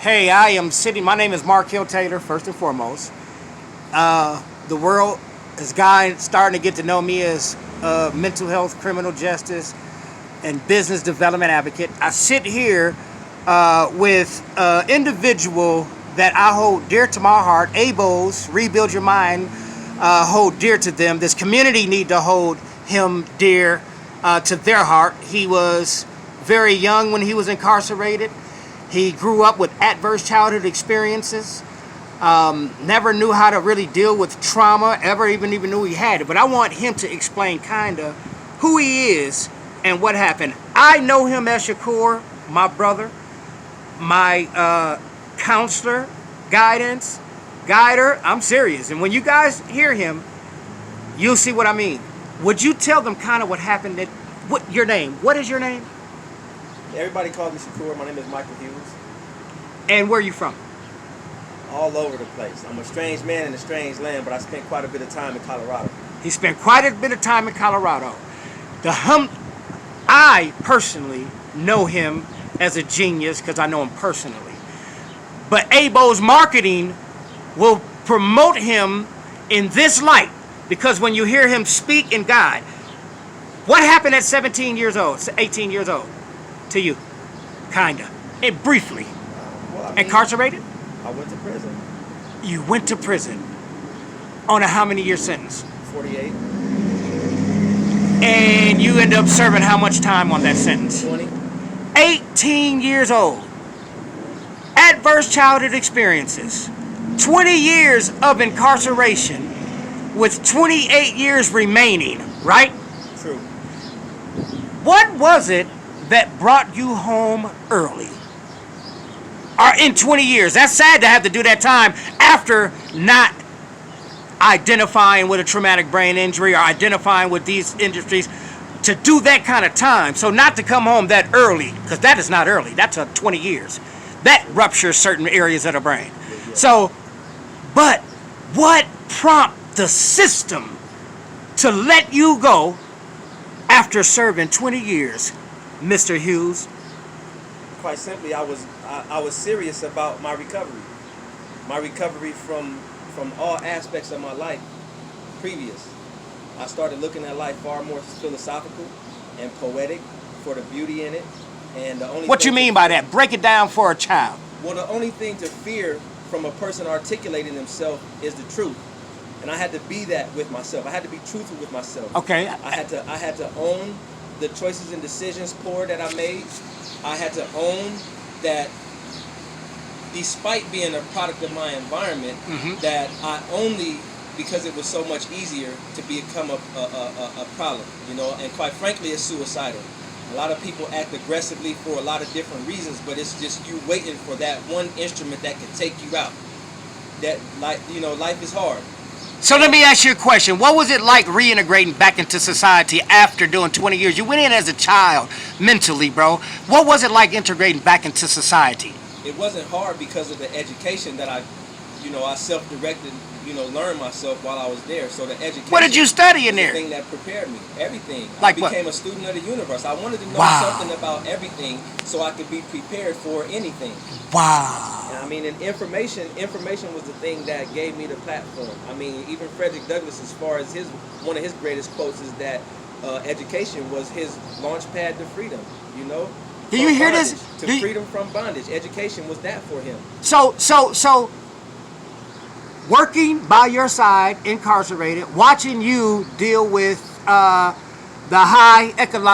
Hey, I am sitting. My name is Mark Hill Taylor, first and foremost. The world is starting to get to know me as mental health, criminal justice, and business development advocate. I sit here with an individual that I hold dear to my heart. ABOS, Rebuild Your Mind, hold dear to them. This community need to hold him dear to their heart. He was very young when he was incarcerated. He grew up with adverse childhood experiences. Never knew how to really deal with trauma, ever even knew he had it. But I want him to explain kind of who he is and what happened. I know him as Shakur, my brother, my counselor, guider. I'm serious. And when you guys hear him, you'll see what I mean. Would you tell them kind of what happened? What your name? What is your name? Everybody calls me Shakur. My name is Michael Hughes. And where are you from? All over the place. I'm a strange man in a strange land, but I spent quite a bit of time in Colorado. He spent quite a bit of time in Colorado. I personally know him as a genius because I know him personally. But ABOS Marketing will promote him in this light because when you hear him speak and guide, what happened at 17 years old, 18 years old to you? Kinda. And briefly. Incarcerated? I went to prison. You went to prison on a how many year sentence? 48. And you end up serving how much time on that sentence? 20. 18 years old. Adverse childhood experiences. 20 years of incarceration with 28 years remaining, right? True. What was it that brought you home early? Or in 20 years? That's sad to have to do that time after not identifying with a traumatic brain injury or identifying with these industries, to do that kind of time. So not to come home that early, because that is not early. That's 20 years. That ruptures certain areas of the brain. So, but what prompted the system to let you go after serving 20 years, Mr. Hughes? Quite simply, I was serious about my recovery. My recovery from all aspects of my life previous. I started looking at life far more philosophical and poetic for the beauty in it. And the only what you mean by that? Break it down for a child. Well, the only thing to fear from a person articulating himself is the truth. And I had to be that with myself. I had to be truthful with myself. Okay. I had to own the choices and decisions that I made. I had to own that despite being a product of my environment, that I only, because it was so much easier to become a problem, and quite frankly, it's suicidal. A lot of people act aggressively for a lot of different reasons, but it's just you waiting for that one instrument that can take you out. That, life is hard. So let me ask you a question. What was it like reintegrating back into society after doing 20 years? You went in as a child mentally, bro. What was it like integrating back into society? It wasn't hard because of the education that I self-directed, learned myself while I was there. So the education. What did you study in there? Everything that prepared me. Everything. Like I became a student of the universe. I wanted to know something about everything so I could be prepared for anything. Wow. And and information was the thing that gave me the platform. Even Frederick Douglass, as far as one of his greatest quotes is that education was his launch pad to freedom. Do you hear this? To freedom from bondage. Education was that for him. So, working by your side, incarcerated, watching you deal with the high economic